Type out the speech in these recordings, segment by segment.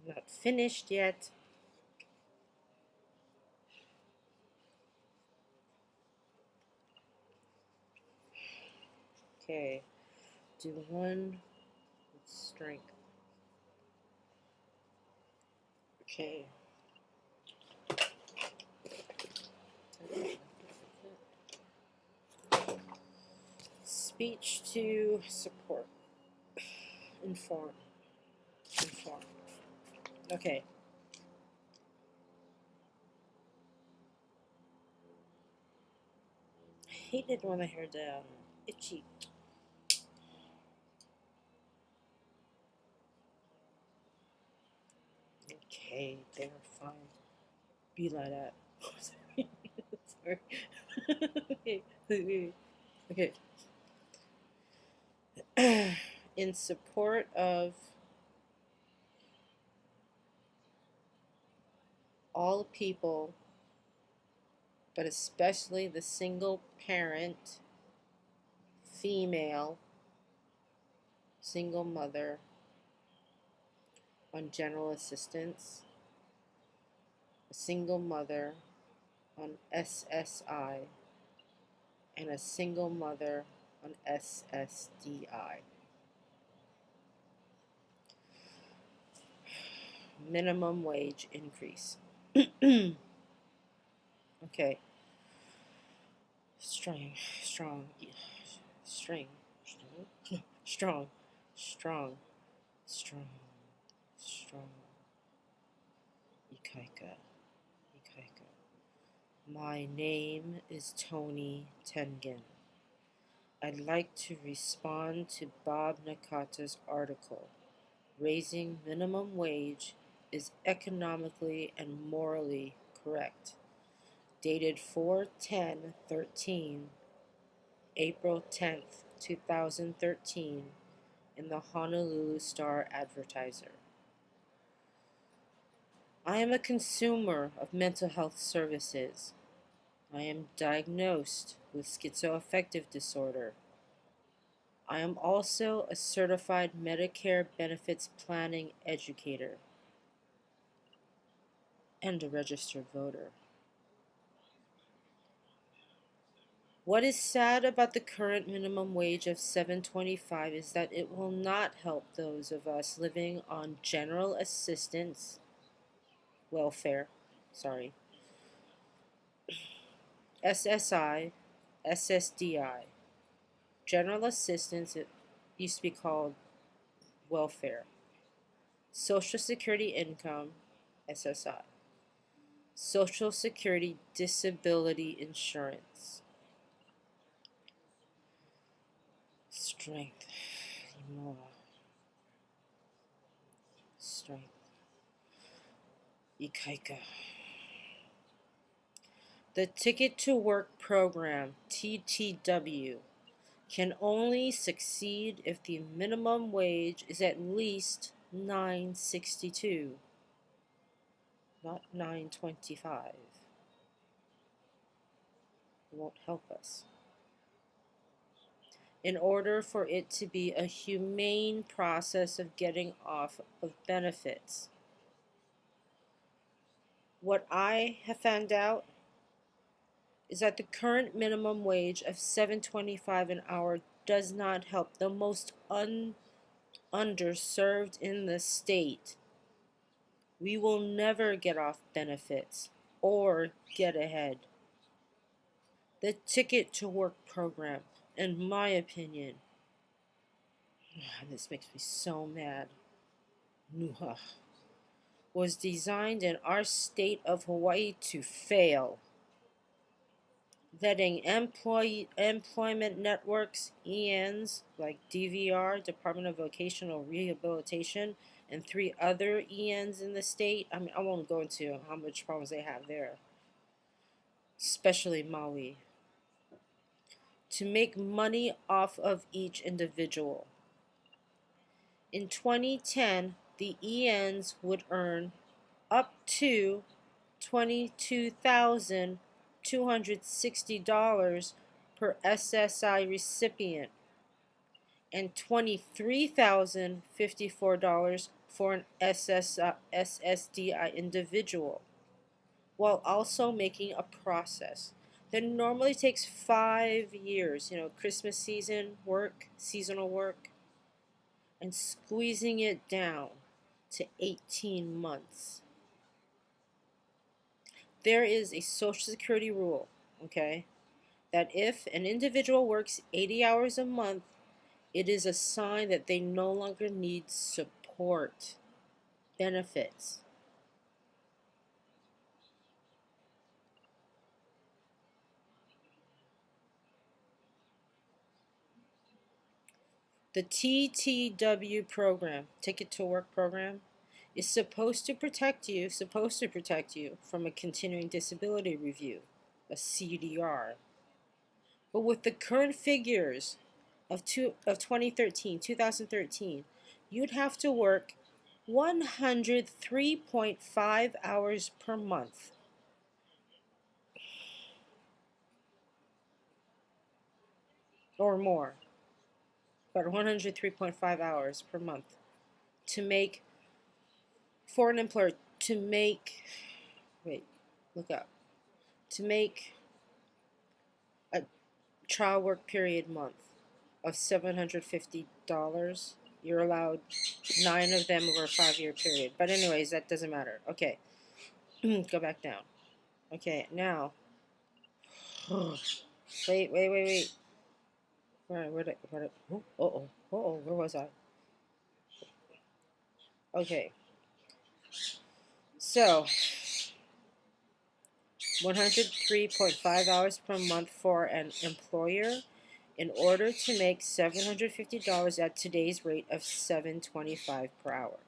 Not finished yet. Okay, do one with strength. Okay. Speech to support. Inform. Inform. Okay. I hate it when I hear the itchy. Okay, they're fine. Be like that. Sorry. Okay. Okay. In support of all people, but especially the single parent, female, single mother on general assistance, a single mother on SSI, and a single mother on SSDI. Minimum wage increase. Okay. Strong, strong, strong, strong, strong, strong, strong. Ikaika, Ikaika. My name is Toni Tengan. I'd like to respond to Bob Nakata's article, Raising Minimum Wage is Economically and Morally Correct, dated 4/10/13, April 10th, 2013, in the Honolulu Star Advertiser. I am a consumer of mental health services. I am diagnosed with schizoaffective disorder. I am also a certified Medicare benefits planning educator and a registered voter. What is sad about the current minimum wage of $7.25 is that it will not help those of us living on general assistance, welfare, SSI, SSDI. General assistance, it used to be called welfare. Social Security income, SSI. Social Security disability insurance. Strength. More. Strength. Ikaika. The Ticket to Work program, TTW, can only succeed if the minimum wage is at least $9.62, not $9.25. It won't help us. In order for it to be a humane process of getting off of benefits. What I have found out is that the current minimum wage of $7.25 an hour does not help the most underserved in the state. We will never get off benefits or get ahead. The Ticket to Work program, in my opinion, this makes me so mad, was designed in our state of Hawaii to fail. Letting employment networks, ENs, like DVR, Department of Vocational Rehabilitation, and 3 other ENs in the state. I mean, I won't go into how much problems they have there, especially Maui, to make money off of each individual. In 2010, the ENs would earn up to $22,260 per SSI recipient. and $23,054 for an SSDI individual, while also making a process that normally takes 5 years, Christmas season work, seasonal work, and squeezing it down to 18 months. There is a Social Security rule, okay, that if an individual works 80 hours a month, it is a sign that they no longer need support benefits. The TTW program, Ticket to Work program, is supposed to protect you from a continuing disability review, a CDR. But with the current figures of 2013, you'd have to work 103.5 hours per month. Or more, but 103.5 hours per month to make, for an employer, to make, wait, look up, to make a trial work period month of $750. You're allowed 9 of them over a 5-year period. But anyways, that doesn't matter. Okay, go back down. Okay, now, wait. Where was I? Okay, so 103.5 hours per month for an employer in order to make $750 at today's rate of $7.25 per hour.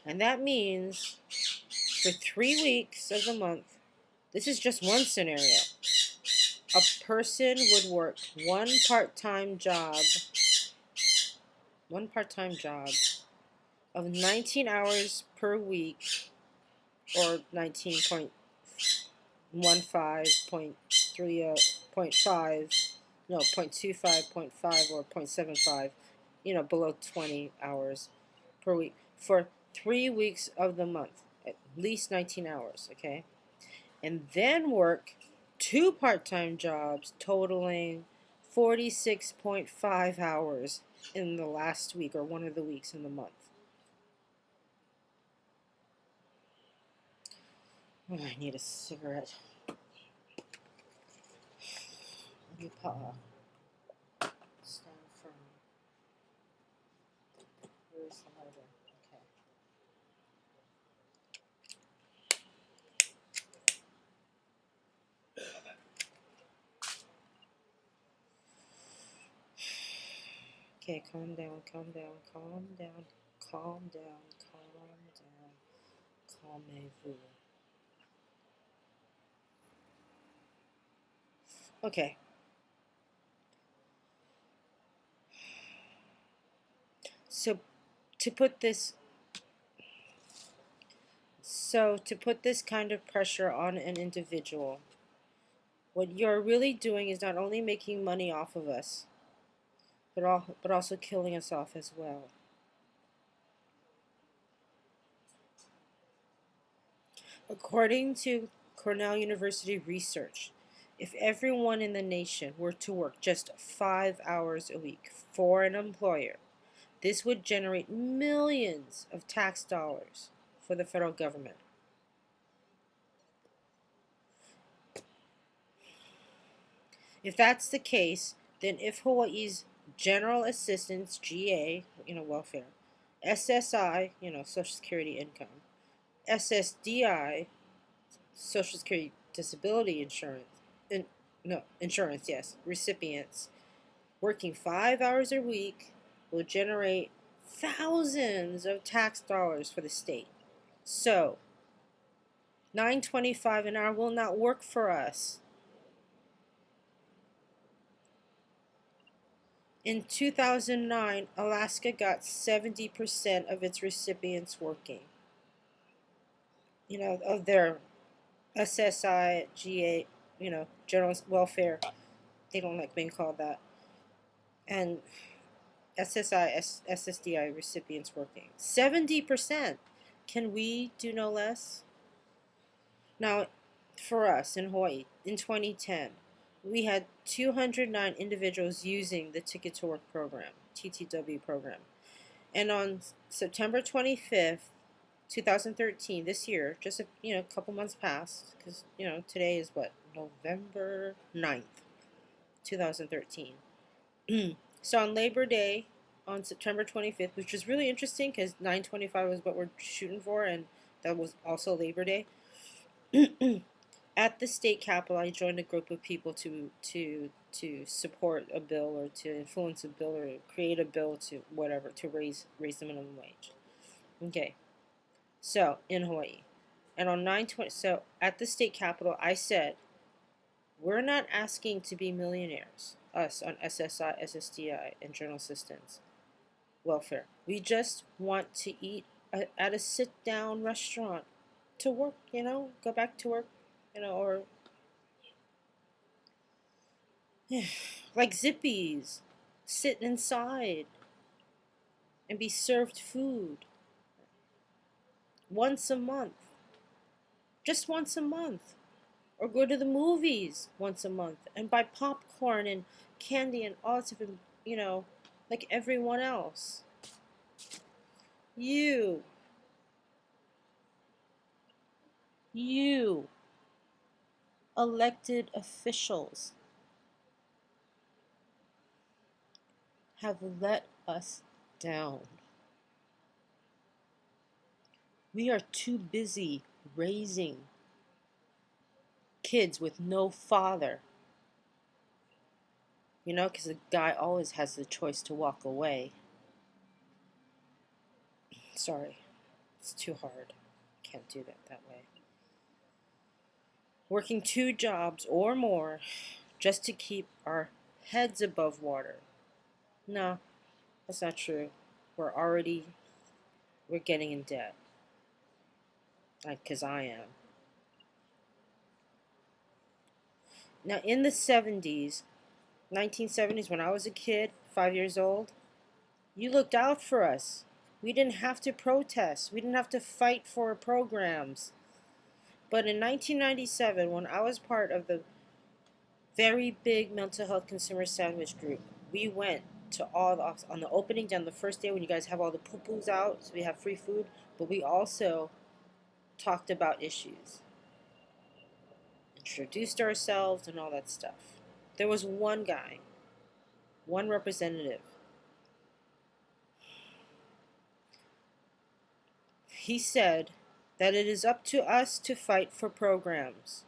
And that means for 3 weeks of the month, this is just one scenario, a person would work one part-time job of 19 hours per week, or 19.15, 0.25, 0.5, or 0.75, below 20 hours per week for 3 weeks of the month, at least 19 hours, okay? And then work 2 part-time jobs totaling 46.5 hours in the last week, or one of the weeks in the month. Oh, I need a cigarette. Let me stand firm. Where's the lighter? Okay, calm down. Calmez-vous. Okay. So to put this kind of pressure on an individual, what you're really doing is not only making money off of us, but also killing us off as well. According to Cornell University research, if everyone in the nation were to work just 5 hours a week for an employer, this would generate millions of tax dollars for the federal government. If that's the case, then if Hawaii's General Assistance, GA, welfare, SSI, Social Security income, SSDI, Social Security Disability Insurance, recipients working 5 hours a week will generate thousands of tax dollars for the state. So, $9.25 an hour will not work for us. In 2009, Alaska got 70% of its recipients working. Of their SSI, GA, General Welfare. They don't like being called that. And SSDI recipients working. 70%. Can we do no less? Now, for us in Hawaii, in 2010, we had 209 individuals using the Ticket to Work program, TTW program. And on September 25th, 2013, this year, just a couple months past, because today is what, November 9th, 2013. So on Labor Day, on September 25th, which was really interesting because 9/25 was what we're shooting for, and that was also Labor Day. At the state capitol, I joined a group of people to support a bill, or to influence a bill, or create a bill to whatever, to raise the minimum wage. Okay, so in Hawaii, and on 9/20, so at the state capitol, I said, we're not asking to be millionaires, us on SSI, SSDI, and general assistance welfare. We just want to eat at a sit-down restaurant, to work, go back to work, or like Zippies, sit inside and be served food once a month, just once a month, or go to the movies once a month and buy popcorn and candy and all that stuff, like everyone else. You elected officials have let us down. We are too busy raising kids with no father. Because the guy always has the choice to walk away. Sorry, it's too hard. Can't do that way. Working 2 jobs or more just to keep our heads above water. No, that's not true. We're getting in debt. Because I am. Now, in the 1970s, when I was a kid, 5 years old, you looked out for us. We didn't have to protest. We didn't have to fight for programs. But in 1997, when I was part of the very big mental health consumer sandwich group, we went to all the offices on the opening day, on the first day when you guys have all the poo-poos out, so we have free food, but we also talked about issues, introduced ourselves and all that stuff. There was one guy, one representative. He said that it is up to us to fight for programs,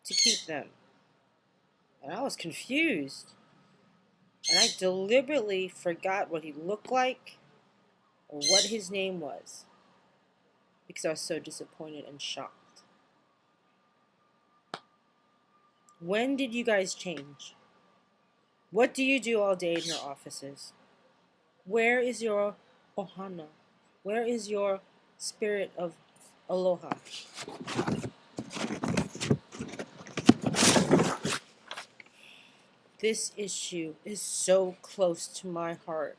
to keep them. And I was confused. And I deliberately forgot what he looked like or what his name was, because I was so disappointed and shocked. When did you guys change? What do you do all day in your offices? Where is your ohana? Where is your spirit of aloha? This issue is so close to my heart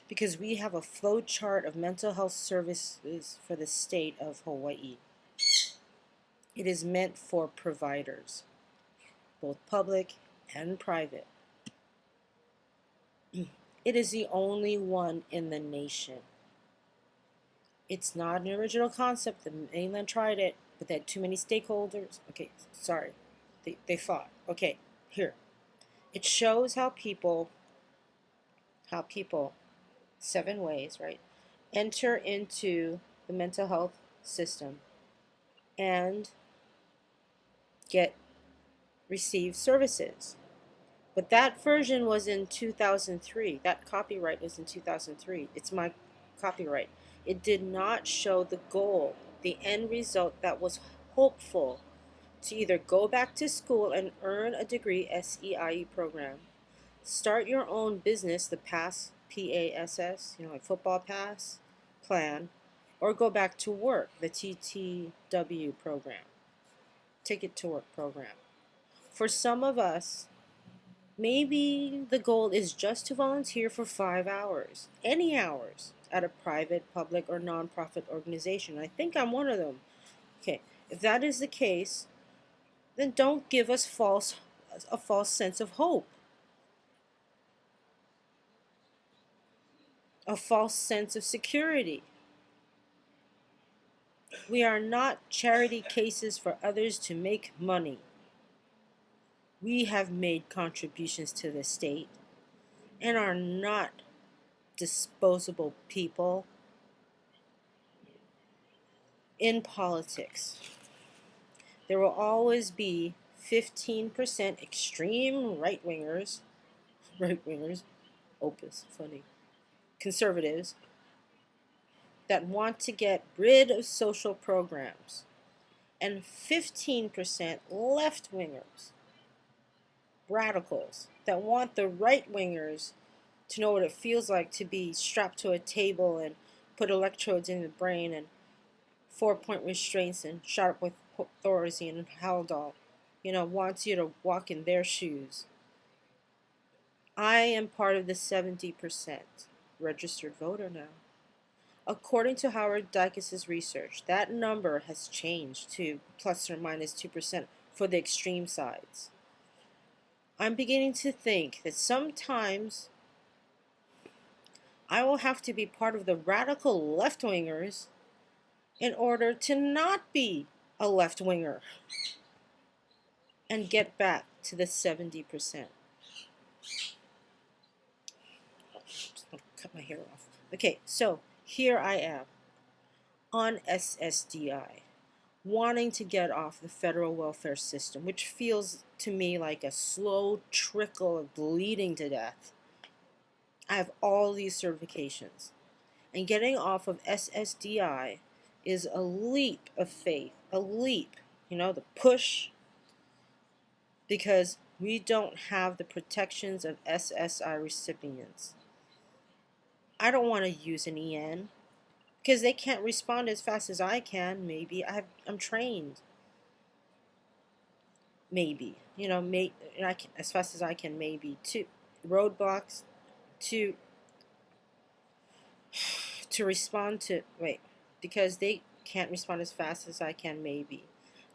because we have a flow chart of mental health services for the state of Hawaii. It is meant for providers, both public and private. It is the only one in the nation. It's not an original concept. The mainland tried it, but they had too many stakeholders. Okay, sorry. They fought. Okay, here. It shows how people, 7 ways, right, enter into the mental health system and receive services. But that version was in 2003. That copyright was in 2003. It's my copyright. It did not show the goal, the end result that was hopeful, to either go back to school and earn a degree, SEIE program, start your own business, the PASS, PASS, like football pass plan, or go back to work, the TTW program, Ticket to Work program. For some of us, Maybe the goal is just to volunteer for 5 hours, any hours, at a private, public, or nonprofit organization. I think I'm one of them. Okay, if that is the case, then don't give us a false sense of hope, a false sense of security. We are not charity cases for others to make money. We have made contributions to the state and are not disposable people in politics. There will always be 15% extreme right-wingers, opus, funny, conservatives that want to get rid of social programs, and 15% left-wingers, radicals, that want the right-wingers to know what it feels like to be strapped to a table and put electrodes in the brain and 4-point restraints and shot up with Thorazine and Haldol. Wants you to walk in their shoes. I am part of the 70% registered voter now. According to Howard Dykes' research, that number has changed to plus or minus 2% for the extreme sides. I'm beginning to think that sometimes I will have to be part of the radical left-wingers in order to not be a left-winger and get back to the 70%. Just want to cut my hair off. Okay, so here I am on SSDI, wanting to get off the federal welfare system, which feels to me like a slow trickle of bleeding to death. I have all these certifications, and getting off of SSDI is a leap of faith, a leap, the push, because we don't have the protections of SSI recipients. I don't want to use an EN because they can't respond as fast as I can. Maybe I'm trained. Maybe I can as fast as I can. Maybe to roadblocks to respond to because they can't respond as fast as I can. Maybe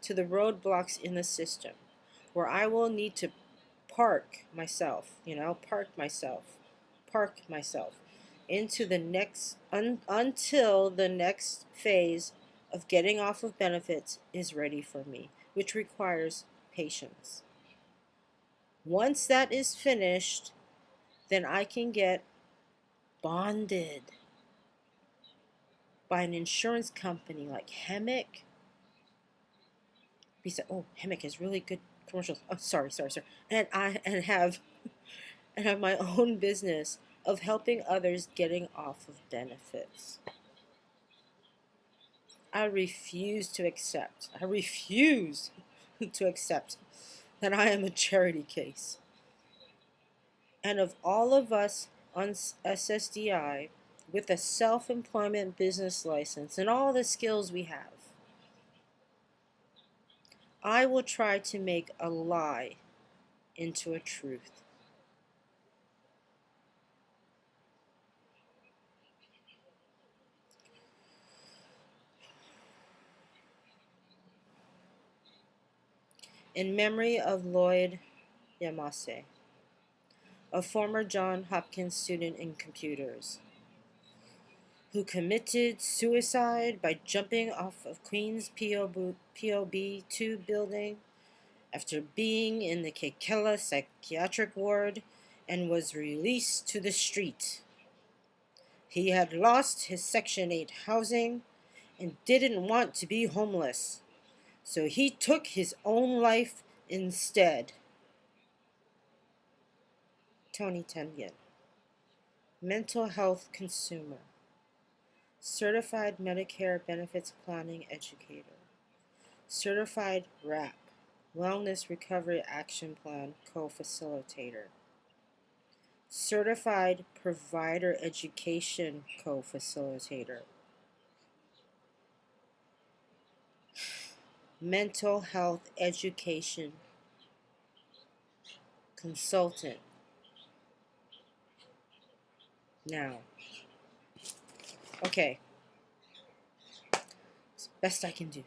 to the roadblocks in the system where I will need to park myself into the next until the next phase of getting off of benefits is ready for me, which requires patience. Once that is finished, then I can get bonded by an insurance company like Hemic. Hemic has really good commercials. Oh, sorry. And have my own business of helping others getting off of benefits. I refuse to accept that I am a charity case. And of all of us on SSDI with a self-employment business license and all the skills we have, I will try to make a lie into a truth. In memory of Lloyd Yamase, a former Johns Hopkins student in computers, who committed suicide by jumping off of Queens POB 2 building after being in the Kekela psychiatric ward and was released to the street. He had lost his Section 8 housing and didn't want to be homeless, so he took his own life instead. Toni Tengan, mental health consumer, certified Medicare benefits planning educator, certified WRAP, Wellness Recovery Action Plan co-facilitator, certified provider education co-facilitator, mental health education consultant. Now, okay, it's the best I can do.